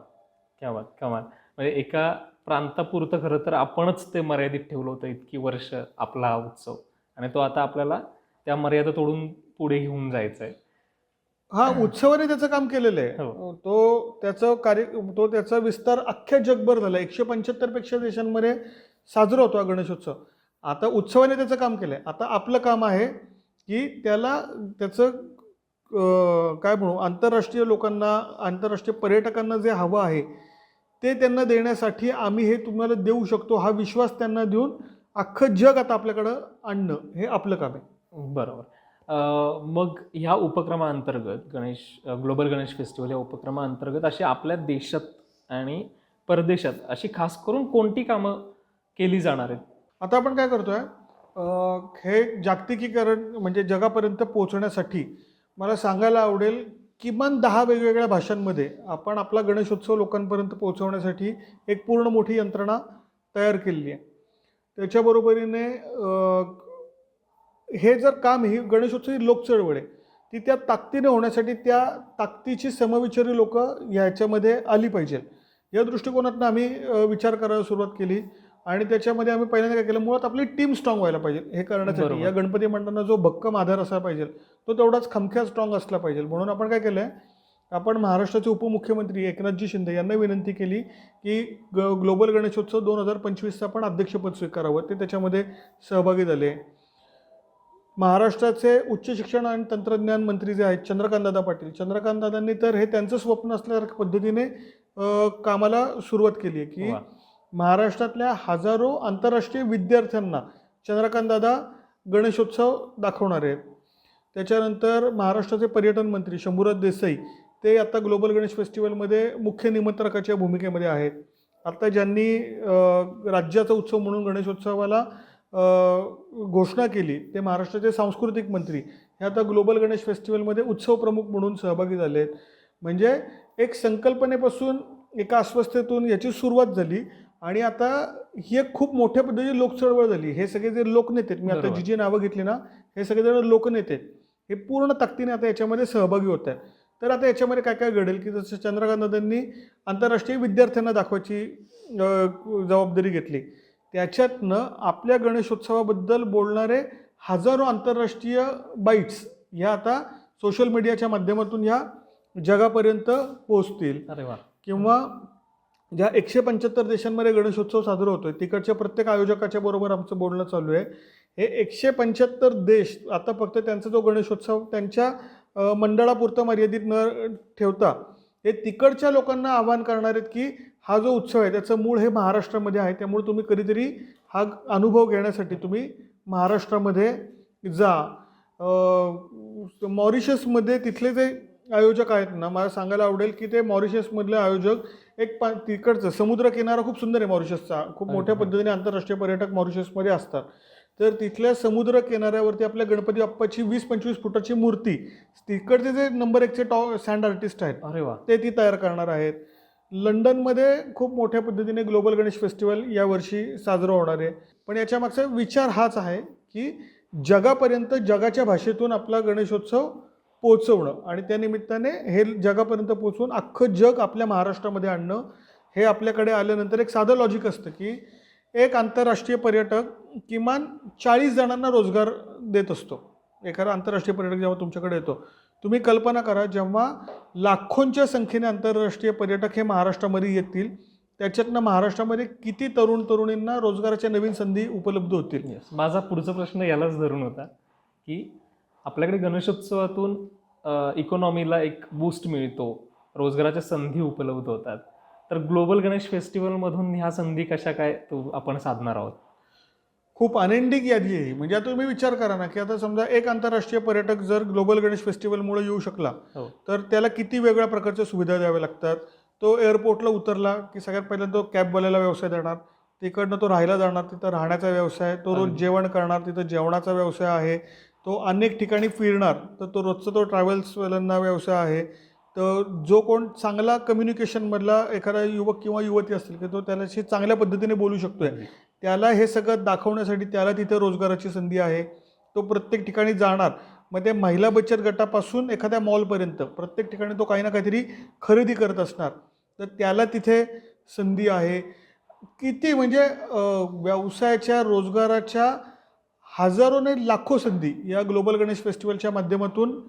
क्या बात, कमाल. म्हणजे एका प्रांतापुरतं खरं तर आपणच ते मर्यादित ठेवलं होतं इतकी वर्ष आपला हा उत्सव, आणि तो आता आपल्याला त्या मर्यादा तोडून पुढे घेऊन जायचा आहे. हा, उत्सवाने त्याचं काम केलेलं आहे. तो त्याचा विस्तार अख्ख्या जगभर झाला. 175पेक्षा देशांमध्ये साजरा होतो हा गणेशोत्सव. आता उत्सवाने त्याचं काम केलं आहे. आता आपलं काम आहे की त्याचं काय म्हणू, आंतरराष्ट्रीय लोकांना, आंतरराष्ट्रीय पर्यटकांना जे हवं आहे ते त्यांना देण्यासाठी आम्ही हे तुम्हाला देऊ शकतो हा विश्वास त्यांना देऊन अख्खं जग आता आपल्याकडं आणणं हे आपलं काम आहे. बरोबर. मग ह्या उपक्रमाअंतर्गत ग्लोबल गणेश फेस्टिवल या उपक्रमाअंतर्गत अशी आपल्या देशात आणि परदेशात अशी खास करून कोणती कामं केली जाणार आहेत? आता आपण काय करतोय, हे जागतिकीकरण म्हणजे जगापर्यंत पोहोचण्यासाठी मला सांगायला आवडेल किमान 10 वेगवेगळ्या भाषांमध्ये आपण आपला गणेशोत्सव लोकांपर्यंत पोहोचवण्यासाठी एक पूर्ण मोठी यंत्रणा तयार केलेली आहे. त्याच्याबरोबरीने हे जर काम ही गणेशोत्सव ही लोकचळवळ आहे, ती त्या ताकदीने होण्यासाठी त्या ताकदीची समविचारी लोक ह्याच्यामध्ये आली पाहिजे. या दृष्टिकोनातून आम्ही विचार करायला सुरुवात केली आणि त्याच्यामध्ये आम्ही पहिल्यांदा काय केलं, मुळात आपली टीम स्ट्रॉंग व्हायला पाहिजे. हे करण्यासाठी बरोबर. या गणपती मंडळांना जो भक्कम आधार असायला पाहिजे तो तेवढाच खमक्या स्ट्रॉंग असला पाहिजे. म्हणून आपण काय केलं आहे, आपण महाराष्ट्राचे उपमुख्यमंत्री एकनाथजी शिंदे यांना विनंती केली की ग्लोबल गणेशोत्सव 2025चं आपण अध्यक्षपद स्वीकारावं. ते त्याच्यामध्ये सहभागी झाले. महाराष्ट्राचे उच्च शिक्षण आणि तंत्रज्ञान मंत्री जे आहेत चंद्रकांतदादा पाटील, चंद्रकांतदादांनी तर हे त्यांचं स्वप्न असल्यासारख्या पद्धतीने कामाला सुरुवात केली आहे की वा. महाराष्ट्रातल्या हजारो आंतरराष्ट्रीय विद्यार्थ्यांना चंद्रकांतदादा गणेशोत्सव दाखवणार आहेत. त्याच्यानंतर महाराष्ट्राचे पर्यटन मंत्री शंभूराज देसाई ते आता ग्लोबल गणेश फेस्टिवलमध्ये मुख्य निमंत्रकाच्या भूमिकेमध्ये आहेत. आता ज्यांनी राज्याचा उत्सव म्हणून गणेशोत्सवाला घोषणा केली ते महाराष्ट्राचे सांस्कृतिक मंत्री हे आता ग्लोबल गणेश फेस्टिवलमध्ये उत्सव प्रमुख म्हणून सहभागी झाले आहेत. म्हणजे एक संकल्पनेपासून एका अस्वस्थतेतून याची सुरुवात झाली आणि आता ही एक खूप मोठ्या पद्धतीची लोकचळवळ झाली. हे सगळे जे लोकनेते मी आता बरोबर. जी नावं घेतली ना, हे सगळेजण लोकनेते हे पूर्ण ताकदीने आता याच्यामध्ये सहभागी होत आहेत. तर आता याच्यामध्ये काय काय घडेल की जसं चंद्रकांतदादांनी आंतरराष्ट्रीय विद्यार्थ्यांना दाखवायची जबाबदारी घेतली. त्याच्यातनं आपल्या गणेशोत्सवाबद्दल बोलणारे हजारो आंतरराष्ट्रीय बाईट्स ह्या आता सोशल मीडियाच्या माध्यमातून ह्या जगापर्यंत पोहोचतील. अरे वा. किंवा ज्या 175 देशांमध्ये गणेशोत्सव साजरा होतोय तिकडच्या प्रत्येक आयोजकाच्या बरोबर आमचं बोलणं चालू आहे. हे 175 देश आता फक्त त्यांचा जो गणेशोत्सव त्यांच्या मंडळापुरतं मर्यादित न ठेवता हे तिकडच्या लोकांना आवाहन करणार आहेत की हा जो उत्सव आहे त्याचं मूळ हे महाराष्ट्रामध्ये आहे. त्यामुळे तुम्ही कधीतरी हा अनुभव घेण्यासाठी तुम्ही महाराष्ट्रामध्ये जा. मॉरिशसमध्ये तिथले जे आयोजक आहेत ना, मला सांगायला आवडेल की ते मॉरिशसमधले आयोजक एक तिकडचं समुद्रकिनारा खूप सुंदर आहे मॉरिशसचा. खूप मोठ्या पद्धतीने आंतरराष्ट्रीय पर्यटक मॉरिशसमध्ये असतात. तर तिथल्या समुद्र किनाऱ्यावरती आपल्या गणपती बाप्पाची 20-25 फुटाची मूर्ती तिकडचे जे नंबर 1चे सँड आर्टिस्ट आहेत अरे वा. ते ती तयार करणार आहेत. लंडनमध्ये खूप मोठ्या पद्धतीने ग्लोबल गणेश फेस्टिवल यावर्षी साजरं होणार आहे. पण याच्या मागचा विचार हाच आहे की जगापर्यंत जगाच्या भाषेतून आपला गणेशोत्सव पोहोचवणं आणि त्या निमित्ताने हे जगापर्यंत पोहोचवून अख्खं जग आपल्या महाराष्ट्रामध्ये आणणं. हे आपल्याकडे आल्यानंतर एक साधं लॉजिक असतं की एक आंतरराष्ट्रीय पर्यटक किमान 40 जणांना रोजगार देत असतो. एखादा आंतरराष्ट्रीय पर्यटक जेव्हा तुमच्याकडे येतो, तुम्ही कल्पना करा जेव्हा लाखोंच्या संख्येने आंतरराष्ट्रीय पर्यटक हे महाराष्ट्रामध्ये येतील, त्याच्यातनं महाराष्ट्रामध्ये किती तरुण तरुणींना रोजगाराच्या नवीन संधी उपलब्ध होतील. Yes. माझा पुढचा प्रश्न यालाच धरून होता की आपल्याकडे गणेशोत्सवातून इकॉनॉमीला एक बूस्ट मिळतो, रोजगाराच्या संधी उपलब्ध होतात. तर ग्लोबल गणेश फेस्टिवलमधून ह्या संधी कशा काय आपण साधणार आहोत? खूप अनेंडिंग यादी आहे. म्हणजे आता तुम्ही विचार करा ना की आता समजा एक आंतरराष्ट्रीय पर्यटक जर ग्लोबल गणेश फेस्टिवलमुळे येऊ शकला हो. तर त्याला किती वेगळ्या प्रकारच्या सुविधा द्याव्या लागतात. तो एअरपोर्टला उतरला की सगळ्यात पहिल्यांदा तो कॅबवाल्याला व्यवसाय देणार, तिकडनं तो राहायला जाणार, तिथं राहण्याचा व्यवसाय, तो रोज जेवण करणार, तिथं जेवणाचा व्यवसाय आहे, तो अनेक ठिकाणी फिरणार तर तो रोजचा तो ट्रॅव्हल्सवाल्यांना व्यवसाय आहे. तर जो कोण चांगला कम्युनिकेशनमधला एखादा युवक किंवा युवती असतील की तो त्याच्याशी चांगल्या पद्धतीने बोलू शकतोय, त्याला हे सगळं दाखवण्यासाठी त्याला तिथे रोजगाराची संधी आहे. तो प्रत्येक ठिकाणी जाणार. मग ते महिला बचत गटापासून एखाद्या मॉलपर्यंत प्रत्येक ठिकाणी तो काही ना काहीतरी खरेदी करत असणार, तर त्याला तिथे संधी आहे. किती म्हणजे व्यवसायाच्या रोजगाराच्या हजारो नाही लाखो संधी या ग्लोबल गणेश फेस्टिवलच्या माध्यमातून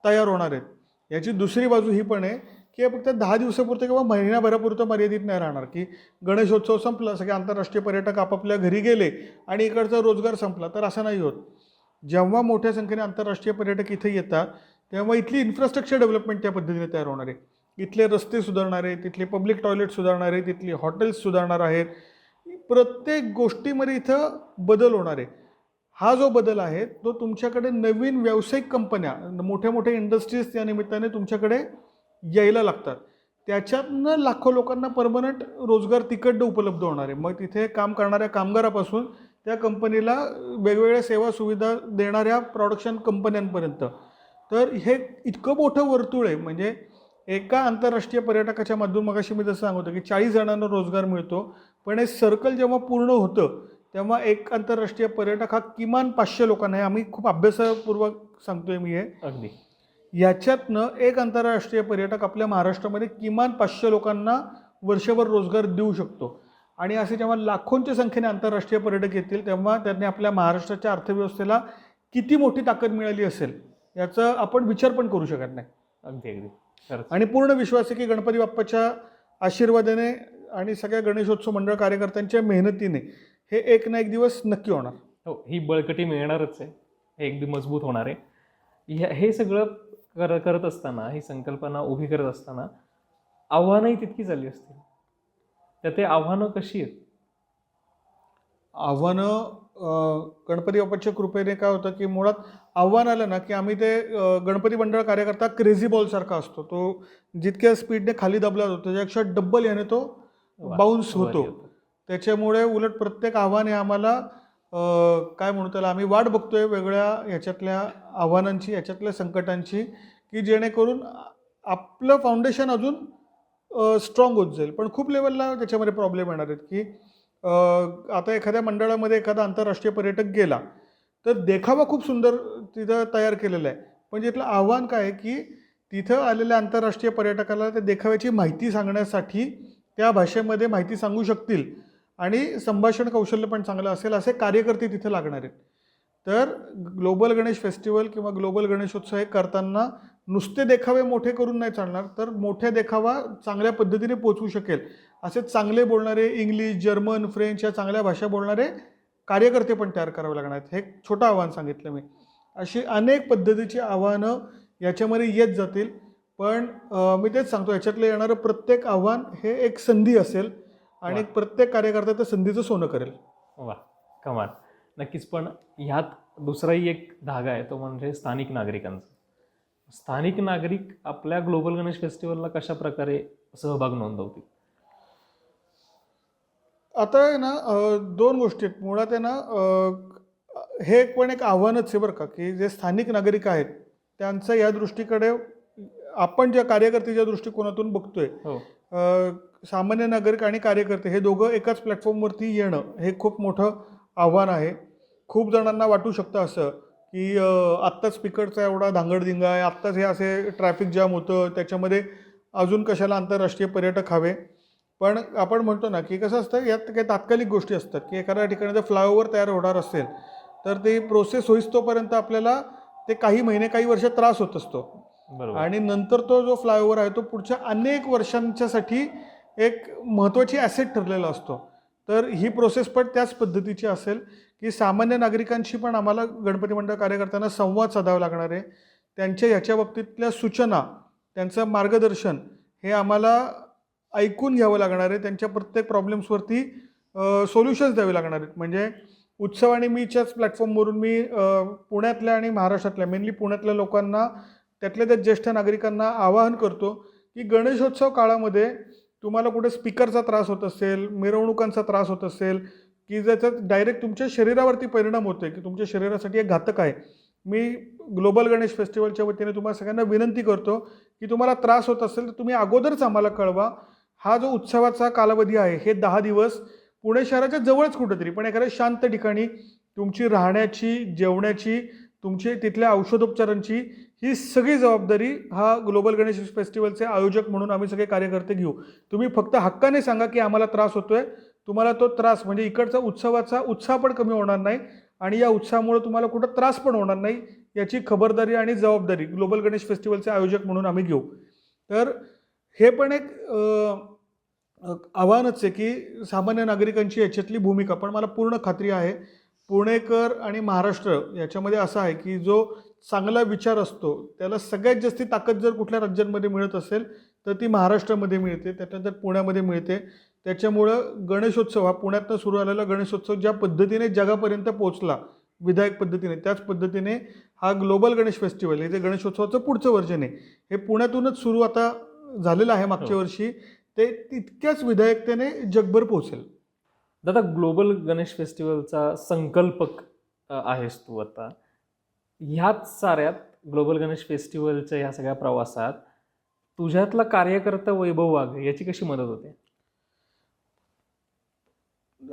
तयार होणार आहेत. याची दुसरी बाजू ही पण आहे की हे फक्त 10 दिवसापुरतं किंवा महिनाभरापुरतं मर्यादित नाही राहणार की गणेशोत्सव संपला, सगळे आंतरराष्ट्रीय पर्यटक आपापल्या घरी गेले आणि इकडचा रोजगार संपला, तर असं नाही होत. जेव्हा मोठ्या संख्येने आंतरराष्ट्रीय पर्यटक इथे येतात तेव्हा इथली इन्फ्रास्ट्रक्चर डेव्हलपमेंट त्या पद्धतीने तयार होणार आहे. इथले रस्ते सुधारणार आहे, तिथले पब्लिक टॉयलेट सुधारणार आहे, तिथली हॉटेल्स सुधारणार आहेत. प्रत्येक गोष्टीमध्ये इथं बदल होणार आहे. हा जो बदल आहे तो तुमच्याकडे नवीन व्यावसायिक कंपन्या, मोठ्या मोठ्या इंडस्ट्रीज त्या निमित्ताने तुमच्याकडे यायला लागतात. त्याच्यातनं लाखो लोकांना परमनंट रोजगार तिकडनं उपलब्ध होणार आहे. मग तिथे काम करणाऱ्या कामगारापासून त्या कंपनीला वेगवेगळ्या सेवा सुविधा देणाऱ्या प्रोडक्शन कंपन्यांपर्यंत. तर हे इतकं मोठं वर्तुळ आहे. म्हणजे एका आंतरराष्ट्रीय पर्यटकाच्या माध्यमातून मगाशी मी जसं सांगतो की 40 जणांना रोजगार मिळतो, पण हे सर्कल जेव्हा पूर्ण होतं तेव्हा एक आंतरराष्ट्रीय पर्यटक हा किमान 500 लोकांना, हे आम्ही खूप अभ्यासपूर्वक सांगतोय मी हे, अगदी याच्यातनं एक आंतरराष्ट्रीय पर्यटक आपल्या महाराष्ट्रामध्ये किमान 500 लोकांना वर्षभर रोजगार देऊ शकतो. आणि असे जेव्हा लाखोंच्या संख्येने आंतरराष्ट्रीय पर्यटक येतील तेव्हा त्यांनी आपल्या महाराष्ट्राच्या अर्थव्यवस्थेला किती मोठी ताकद मिळाली असेल याचा आपण विचार पण करू शकत नाही. अगदी अगदी खरंच. आणि पूर्ण विश्वास आहे की गणपती बाप्पाच्या आशीर्वादाने आणि सगळ्या गणेशोत्सव मंडळ कार्यकर्त्यांच्या मेहनतीने हे एक ना एक दिवस नक्की होणार. हो, ही बळकटी मिळणारच आहे, हे अगदी मजबूत होणार आहे. हे सगळं करत असताना, ही संकल्पना उभी करत असताना आव्हानंही तितकीच आली असतील. तर ते आव्हानं कशी आहेत? आव्हानं गणपती बाप्पाच्या कृपेने काय होतं की मुळात आव्हान आलं ना की आम्ही ते गणपती मंडळ कार्यकर्ता क्रेझी बॉलसारखा असतो. तो जितक्या स्पीडने खाली दबला जातो त्याच्यापेक्षा डब्बल याने तो बाउन्स होतो. त्याच्यामुळे उलट प्रत्येक आव्हान हे आम्हाला काय म्हणू त्याला, आम्ही वाट बघतोय वेगळ्या ह्याच्यातल्या आव्हानांची, ह्याच्यातल्या संकटांची, की जेणेकरून आपलं फाउंडेशन अजून स्ट्रॉंग होत जाईल. पण खूप लेवलला त्याच्यामध्ये प्रॉब्लेम येणार आहेत की आता एखाद्या मंडळामध्ये एखादा आंतरराष्ट्रीय पर्यटक गेला तर देखावा खूप सुंदर तिथं तयार केलेला आहे, पण तिथलं आव्हान काय आहे की तिथं आलेल्या आंतरराष्ट्रीय पर्यटकाला त्या देखाव्याची माहिती सांगण्यासाठी त्या भाषेमध्ये माहिती सांगू शकतील आणि संभाषण कौशल्य पण चांगलं असेल असे कार्यकर्ते तिथे लागणार आहेत. तर ग्लोबल गणेश फेस्टिवल किंवा ग्लोबल गणेशोत्सव हे करताना नुसते देखावे मोठे करून नाही चालणार, तर मोठ्या देखावा चांगल्या पद्धतीने पोचवू शकेल असे चांगले बोलणारे इंग्लिश, जर्मन, फ्रेंच या चांगल्या भाषा बोलणारे कार्यकर्ते पण तयार करावे लागणार आहेत. हे एक छोटं आव्हान सांगितलं मी. अशी अनेक पद्धतीची आव्हानं याच्यामध्ये येत जातील. पण मी तेच सांगतो, याच्यातलं येणारं प्रत्येक आव्हान हे एक संधी असेल आणि प्रत्येक कार्यकर्ता त्या संधीचं सोनं करेल. वा, कमाल. नक्कीच. पण ह्यात दुसराही एक धागा आहे, तो म्हणजे स्थानिक नागरिकांचा. स्थानिक नागरिक आपल्या ग्लोबल गणेश फेस्टिवलला कशा प्रकारे सहभाग नोंदवतील? आता आहे ना दोन गोष्टी आहेत. मुळात आहे ना हे पण एक आव्हानच आहे बरं का, की जे स्थानिक नागरिक आहेत त्यांचं या दृष्टीकडे आपण ज्या कार्यकर्त्याच्या दृष्टिकोनातून बघतोय, सामान्य नागरिक आणि कार्यकर्ते हे दोघं एकाच प्लॅटफॉर्मवरती येणं हे खूप मोठं आव्हान आहे. खूप जणांना वाटू शकतं असं की आत्ताच स्पीकरचा एवढा धांगडधिंगा आहे, आत्ताच हे असे ट्रॅफिक जाम होतं, त्याच्यामध्ये अजून कशाला आंतरराष्ट्रीय पर्यटक हवे. पण आपण म्हणतो ना की कसं असतं, यात काही तात्कालिक गोष्टी असतात की एखाद्या ठिकाणी जर फ्लायओव्हर तयार होणार असेल तर ते प्रोसेस होईस्तोपर्यंत आपल्याला ते काही महिने काही वर्ष त्रास होत असतो. आणि नंतर तो जो फ्लायओव्हर आहे तो पुढच्या अनेक वर्षांच्यासाठी एक महत्त्वाची ॲसेट ठरलेला असतो. तर ही प्रोसेस पण त्याच पद्धतीची असेल की सामान्य नागरिकांशी पण आम्हाला गणपती मंडळ कार्यकर्त्यांना संवाद साधावा लागणार आहे. त्यांच्या ह्याच्या बाबतीतल्या सूचना, त्यांचं मार्गदर्शन हे आम्हाला ऐकून घ्यावं लागणार आहे. त्यांच्या प्रत्येक प्रॉब्लेम्सवरती सोल्युशन्स द्यावे लागणार आहेत. म्हणजे उत्सव आणि मीच्याच प्लॅटफॉर्मवरून मी पुण्यातल्या आणि महाराष्ट्रातल्या, मेनली पुण्यातल्या लोकांना, त्यातल्या त्या ज्येष्ठ नागरिकांना आवाहन करतो की गणेशोत्सव काळामध्ये तुम्हाला कुठे स्पीकरचा त्रास होत असेल, मिरवणुकांचा त्रास होत असेल की ज्याचा डायरेक्ट तुमच्या शरीरावरती परिणाम होतोय की तुमच्या शरीरासाठी एक घातक आहे, मी ग्लोबल गणेश फेस्टिवलच्या वतीने तुम्हाला सगळ्यांना विनंती करतो की तुम्हाला त्रास होत असेल तर तुम्ही अगोदरच आम्हाला कळवा. हा जो उत्सवाचा कालावधी आहे हे 10 दिवस पुणे शहराच्या जवळच कुठेतरी पण एखाद्या शांत ठिकाणी तुमची राहण्याची, जेवण्याची, तुमची तिथल्या औषधोपचारांची ही सगळी जबाबदारी हा ग्लोबल गणेश फेस्टिवलचे आयोजक म्हणून आम्ही सगळे कार्यकर्ते घेऊ. तुम्ही फक्त हक्काने सांगा की आम्हाला त्रास होतोय. तुम्हाला तो त्रास म्हणजे इकडचा उत्सवाचा उत्साह पण कमी होणार नाही आणि या उत्साहामुळे तुम्हाला कुठं त्रास पण होणार नाही याची खबरदारी आणि जबाबदारी ग्लोबल गणेश फेस्टिवलचे आयोजक म्हणून आम्ही घेऊ. तर हे पण एक आव्हानच आहे की सामान्य नागरिकांची याच्यातली भूमिका. पण मला पूर्ण खात्री आहे पुणेकर आणि महाराष्ट्र याच्यामध्ये असं आहे की जो चांगला विचार असतो त्याला सगळ्यात जास्ती ताकद जर कुठल्या राज्यांमध्ये मिळत असेल तर ती महाराष्ट्रामध्ये मिळते, त्याच्यानंतर पुण्यामध्ये मिळते. त्याच्यामुळं गणेशोत्सव हा पुण्यातनं सुरू झालेला गणेशोत्सव ज्या पद्धतीने जगापर्यंत पोहोचला विधायक पद्धतीने, त्याच पद्धतीने हा ग्लोबल गणेश फेस्टिवल हे जे गणेशोत्सवाचं पुढचं वर्जन आहे हे पुण्यातूनच सुरू आता झालेलं आहे मागच्या वर्षी, ते तितक्याच विधायकतेने जगभर पोहोचेल. दादा, ग्लोबल गणेश फेस्टिवलचा संकल्पक आहेस तू आता. ह्याच साऱ्यात ग्लोबल गणेश फेस्टिवलच्या ह्या सगळ्या प्रवासात तुझ्यातला कार्यकर्ता वैभव वाघ याची कशी मदत होते?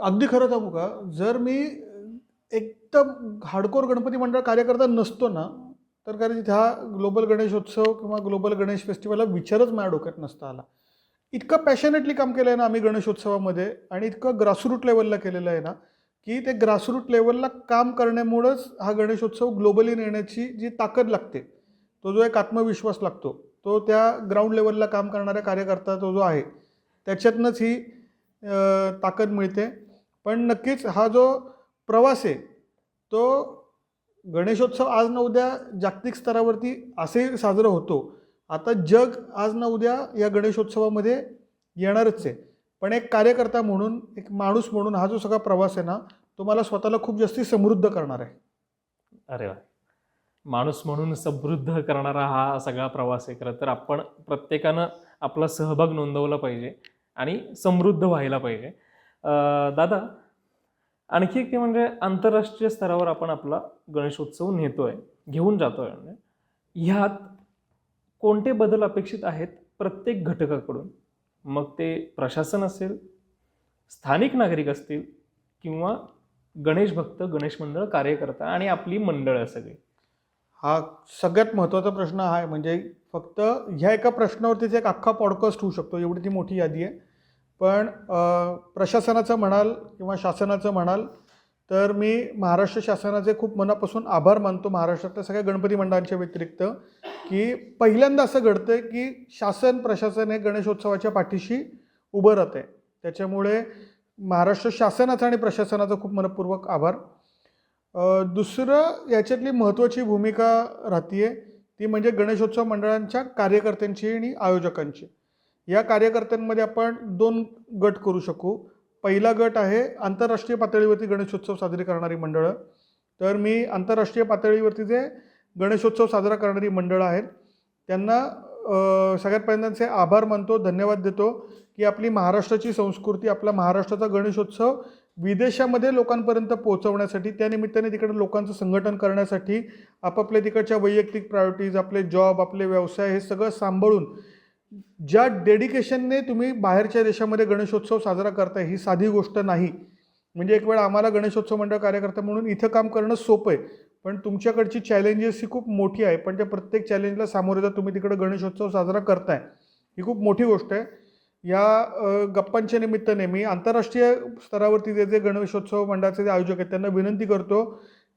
अगदी खरं सांगू का, जर मी एकदम हार्डकोर गणपती मंडळ कार्यकर्ता नसतो ना, तर कदाचित हा ग्लोबल गणेशोत्सव किंवा ग्लोबल गणेश फेस्टिवलला विचारच माझ्या डोक्यात नसता आला. इतकं पॅशनेटली काम केलं आहे ना आम्ही गणेशोत्सवामध्ये, आणि इतकं ग्रासरूट लेवलला केलेलं आहे ना, की ते ग्रासरूट लेवलला काम करण्यामुळंच हा गणेशोत्सव ग्लोबली नेण्याची जी ताकद लागते, तो जो एक आत्मविश्वास लागतो, तो त्या ग्राउंड लेवलला काम करणाऱ्या कार्यकर्ता तो जो आहे त्याच्यातनंच ही ताकद मिळते. पण नक्कीच हा जो प्रवास आहे तो गणेशोत्सव आज ना उद्या जागतिक स्तरावरती असे साजरा होतो. आता जग आज ना उद्या या गणेशोत्सवामध्ये येणारच आहे. पण एक कार्यकर्ता म्हणून, एक माणूस म्हणून हा जो सगळा प्रवास आहे ना, तो मला स्वतःला खूप जास्ती समृद्ध करणार आहे. अरे वा, माणूस म्हणून समृद्ध करणारा हा सगळा प्रवास आहे. खरं तर आपण प्रत्येकानं आपला सहभाग नोंदवला पाहिजे आणि समृद्ध व्हायला पाहिजे. दादा, आणखी एक ते म्हणजे आंतरराष्ट्रीय स्तरावर आपण आपला गणेशोत्सव घेऊन जातोय. म्हणजे ह्यात कोणते बदल अपेक्षित आहेत प्रत्येक घटकाकडून? मग ते प्रशासन असेल, स्थानिक नागरिक असतील, किंवा गणेश भक्त, गणेश मंडळ कार्यकर्ता आणि आपली मंडळं सगळी. हा सगळ्यात महत्त्वाचा प्रश्न हा आहे. म्हणजे फक्त ह्या एका प्रश्नावरतीच एक अख्खा पॉडकास्ट होऊ शकतो, एवढी ती मोठी यादी आहे. पण प्रशासनाचं म्हणाल किंवा शासनाचं म्हणाल तर मी महाराष्ट्र शासनाचे खूप मनापासून आभार मानतो, महाराष्ट्रातल्या सगळ्या गणपती मंडळांच्या व्यतिरिक्त, की पहिल्यांदा असं घडतं की शासन प्रशासन हे गणेशोत्सवाच्या पाठीशी उभं राहतं आहे. त्याच्यामुळे महाराष्ट्र शासनाचा आणि प्रशासनाचा खूप मनपूर्वक आभार. दुसरं याच्यातली महत्त्वाची भूमिका राहते ती म्हणजे गणेशोत्सव मंडळांच्या कार्यकर्त्यांची आणि आयोजकांची. या कार्यकर्त्यांमध्ये आपण 2 गट करू शकू. पहिला गट आहे आंतरराष्ट्रीय पातळीवरती गणेशोत्सव साजरी करणारी मंडळं. तर मी आंतरराष्ट्रीय पातळीवरती जे गणेशोत्सव साजरा करणारी मंडळं आहेत त्यांना सगळ्यात पहिल्यांदा त्यांचे आभार मानतो, धन्यवाद देतो, की आपली महाराष्ट्राची संस्कृती, आपला महाराष्ट्राचा गणेशोत्सव विदेशामध्ये लोकांपर्यंत पोहोचवण्यासाठी, त्यानिमित्ताने तिकडे लोकांचं संघटन करण्यासाठी आपापल्या तिकडच्या वैयक्तिक प्रायोरिटीज, आपले जॉब, आपले व्यवसाय हे सगळं सांभाळून ज्या डेडिकेशनने तुम्ही बाहेरच्या देशामध्ये गणेशोत्सव साजरा करताय, ही साधी गोष्ट नाही. म्हणजे एक वेळ आम्हाला गणेशोत्सव मंडळ कार्यकर्ता म्हणून इथं काम करणं सोपं आहे, पण तुमच्याकडची चॅलेंजेस ही खूप मोठी आहे. पण त्या प्रत्येक चॅलेंजला सामोरे जात तुम्ही तिकडे गणेशोत्सव साजरा करताय, ही खूप मोठी गोष्ट आहे. या गप्पांच्या निमित्ताने मी आंतरराष्ट्रीय स्तरावरती जे गणेशोत्सव मंडळाचे जे आयोजक आहेत त्यांना विनंती करतो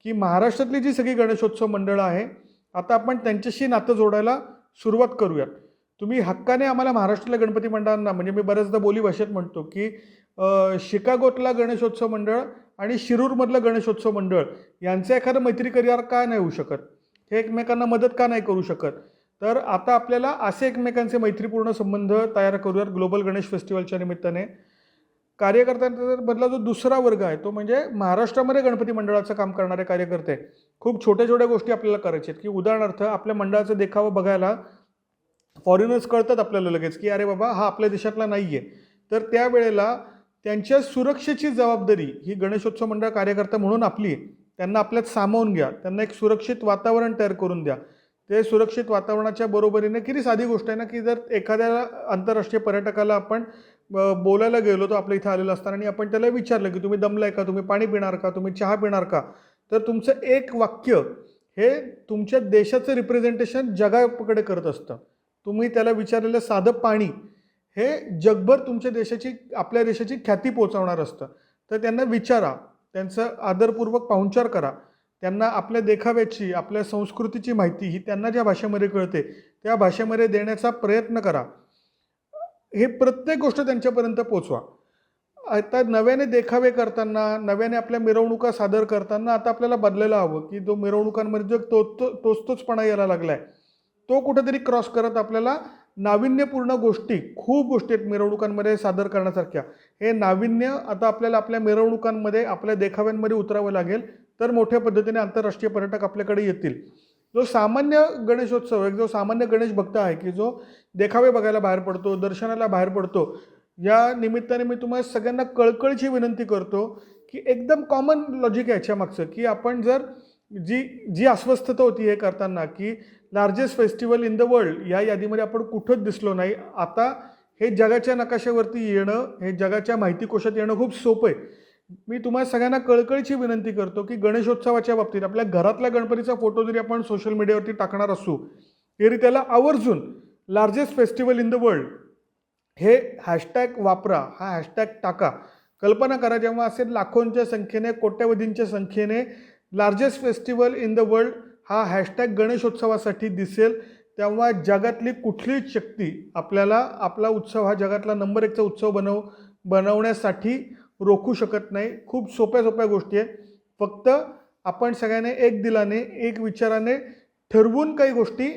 की महाराष्ट्रातली जी सगळी गणेशोत्सव मंडळं आहे, आता आपण त्यांच्याशी नातं जोडायला सुरुवात करूयात. तुम्ही हक्काने आम्हाला महाराष्ट्रातल्या गणपती मंडळांना, म्हणजे मी बऱ्याचदा बोली भाषेत म्हणतो की शिकागोतला गणेशोत्सव मंडळ आणि शिरूरमधलं गणेशोत्सव मंडळ यांचं एखादं मैत्री करार का नाही होऊ शकत? हे एकमेकांना मदत का नाही करू शकत? तर आता आपल्याला असे एकमेकांचे मैत्रीपूर्ण संबंध तयार करूयात ग्लोबल गणेश फेस्टिवलच्या निमित्ताने. कार्यकर्त्यांमधला जो दुसरा वर्ग आहे तो म्हणजे महाराष्ट्रामध्ये गणपती मंडळाचं काम करणारे कार्यकर्ते. खूप छोट्या छोट्या गोष्टी आपल्याला करायच्या आहेत, की उदाहरणार्थ आपल्या मंडळाचा देखावा बघायला फॉरेनर्स कळतात आपल्याला लगेच की अरे बाबा हा आपल्या देशातला नाही आहे. तर त्यावेळेला त्यांच्या सुरक्षेची जबाबदारी ही गणेशोत्सव मंडळ कार्यकर्ता म्हणून आपली आहे. त्यांना आपल्यात सामावून घ्या, त्यांना एक सुरक्षित वातावरण तयार करून द्या. ते सुरक्षित वातावरणाच्या बरोबरीने किती साधी गोष्ट आहे ना, की जर एखाद्या आंतरराष्ट्रीय पर्यटकाला आपण बोलायला गेलो तो आपल्या इथं आलेला असताना आणि आपण त्याला विचारलं की तुम्ही दमलाय का, तुम्ही पाणी पिणार का, तुम्ही चहा पिणार का, तर तुमचं एक वाक्य हे तुमच्या देशाचं रिप्रेझेंटेशन जगाकडे करत असतं. तुम्ही त्याला विचारलेलं साधं पाणी हे जगभर तुमच्या देशाची, आपल्या देशाची ख्याती पोचवणार असतं. तर त्यांना विचारा, त्यांचं आदरपूर्वक पाहुणचार करा, त्यांना आपल्या देखाव्याची, आपल्या संस्कृतीची माहिती ही त्यांना ज्या भाषेमध्ये कळते त्या भाषेमध्ये देण्याचा प्रयत्न करा. हे प्रत्येक गोष्ट त्यांच्यापर्यंत पोचवा. आता नव्याने देखावे करताना, नव्याने आपल्या मिरवणुका सादर करताना आता आपल्याला बदलायला हवं, की जो मिरवणुकांमध्ये जो तोचतोचपणा यायला लागला आहे तो कुठेतरी क्रॉस करत आपल्याला नाविन्यपूर्ण गोष्टी, खूप गोष्टी आहेत मिरवणुकांमध्ये सादर करण्यासारख्या. हे नाविन्य आता आपल्याला आपल्या मिरवणुकांमध्ये, आपल्या देखाव्यांमध्ये उतरावं लागेल, तर मोठ्या पद्धतीने आंतरराष्ट्रीय पर्यटक आपल्याकडे येतील. जो सामान्य गणेशोत्सव, एक जो सामान्य गणेश भक्त आहे की जो देखावे बघायला बाहेर पडतो, दर्शनाला बाहेर पडतो, या निमित्ताने मी तुम्हाला सगळ्यांना कळकळीची विनंती करतो की एकदम कॉमन लॉजिक आहे याच्या मागचं, की आपण जर जी अस्वस्थता होती हे करताना की largest festival in the world या यादीमध्ये आपण कुठंच दिसलो नाही. आता हे जगाच्या नकाशावरती येणं, हे जगाच्या माहिती कोशात येणं खूप सोपं आहे. मी तुम्हाला सगळ्यांना कळकळीची विनंती करतो की गणेशोत्सवाच्या बाबतीत आपल्या घरातल्या गणपतीचा फोटो जरी आपण सोशल मीडियावरती टाकणार असू तरी त्याला आवर्जून largest festival in the world हे हॅशटॅग वापरा, हा हॅशटॅग टाका. कल्पना करा, जेव्हा असे लाखोंच्या संख्येने, कोट्यवधींच्या संख्येने largest festival in the world हा हॅशटॅग गणेशोत्सवासाठी दिसेल, तेव्हा जगातली कुठलीच शक्ती आपल्याला आपला उत्सव हा जगातला नंबर 1चा उत्सव बनवण्यासाठी रोखू शकत नाही. खूप सोप्या सोप्या गोष्टी आहेत. फक्त आपण सगळ्यांनी एक दिलाने, एक विचाराने ठरवून काही गोष्टी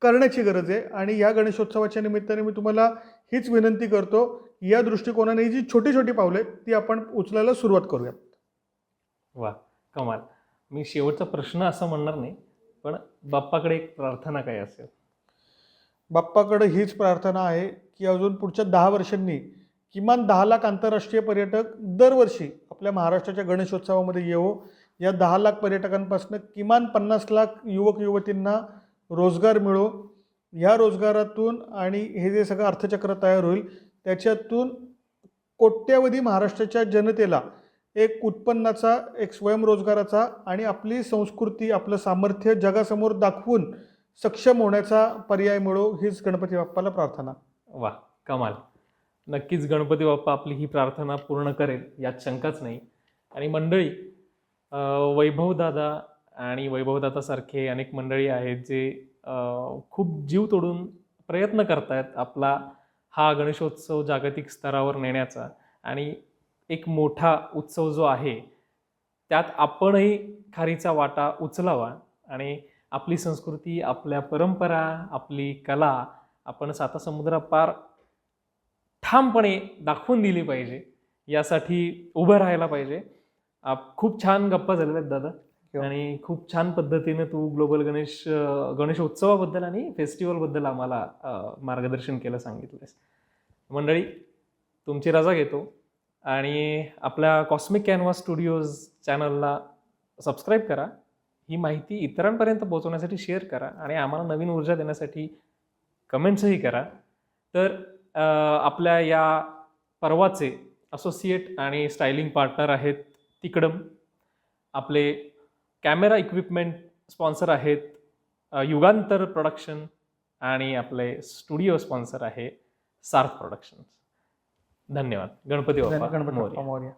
करण्याची गरज आहे. आणि या गणेशोत्सवाच्या निमित्ताने मी तुम्हाला हीच विनंती करतो, या दृष्टिकोनाने जी छोटी छोटी पावले ती आपण उचलायला सुरुवात करूया. वा, कमाल. मी शेवटचा प्रश्न असं म्हणणार नाही, पण बाप्पाकडे एक प्रार्थना काय असेल? बाप्पाकडे हीच प्रार्थना आहे की अजून पुढच्या 10 वर्षांनी किमान 10 लाख आंतरराष्ट्रीय पर्यटक दरवर्षी आपल्या महाराष्ट्राच्या गणेशोत्सवामध्ये येवो. या 10 लाख पर्यटकांपासून किमान 50 लाख युवक युवतींना रोजगार मिळो. ह्या रोजगारातून आणि हे जे सगळं अर्थचक्र तयार होईल त्याच्यातून कोट्यवधी महाराष्ट्राच्या जनतेला एक उत्पन्नाचा, एक स्वयंरोजगाराचा आणि आपली संस्कृती, आपलं सामर्थ्य जगासमोर दाखवून सक्षम होण्याचा पर्याय मिळो, हीच गणपती बाप्पाला प्रार्थना. वा, कमाल. नक्कीच गणपती बाप्पा आपली ही प्रार्थना पूर्ण करेल, यात शंकाच नाही. आणि मंडळी, वैभवदादा आणि वैभवदादासारखे अनेक मंडळी आहेत जे खूप जीव तोडून प्रयत्न करतायत आपला हा गणेशोत्सव जागतिक स्तरावर नेण्याचा. आणि एक मोठा उत्सव जो आहे त्यात आपणही खारीचा वाटा उचलावा आणि आपली संस्कृती, आपल्या परंपरा, आपली कला आपण सातासमुद्रापार ठामपणे दाखवून दिली पाहिजे. यासाठी उभं राहायला पाहिजे. खूप छान गप्पा झालेल्या आहेत दादा, आणि खूप छान पद्धतीने तू ग्लोबल गणेशोत्सवाबद्दल आणि फेस्टिवलबद्दल आम्हाला मार्गदर्शन केलं, सांगितलंस. मंडळी, तुमची रजा घेतो आणि आपल्या कॉस्मिक कॅनव्हास स्टुडिओज चॅनलला सबस्क्राईब करा. ही माहिती इतरांपर्यंत पोहोचवण्यासाठी शेअर करा आणि आम्हाला नवीन ऊर्जा देण्यासाठी कमेंट्सही करा. तर आपल्या या पर्वाचे असोसिएट आणि स्टायलिंग पार्टनर आहेत तिकडम. आपले कॅमेरा इक्विपमेंट स्पॉन्सर आहेत युगांतर प्रोडक्शन आणि आपले स्टुडिओ स्पॉन्सर आहे सार्थ प्रोडक्शन्स. धन्यवाद. गणपती बाप्पा गणपती मोरया. बाप्पा मोरया.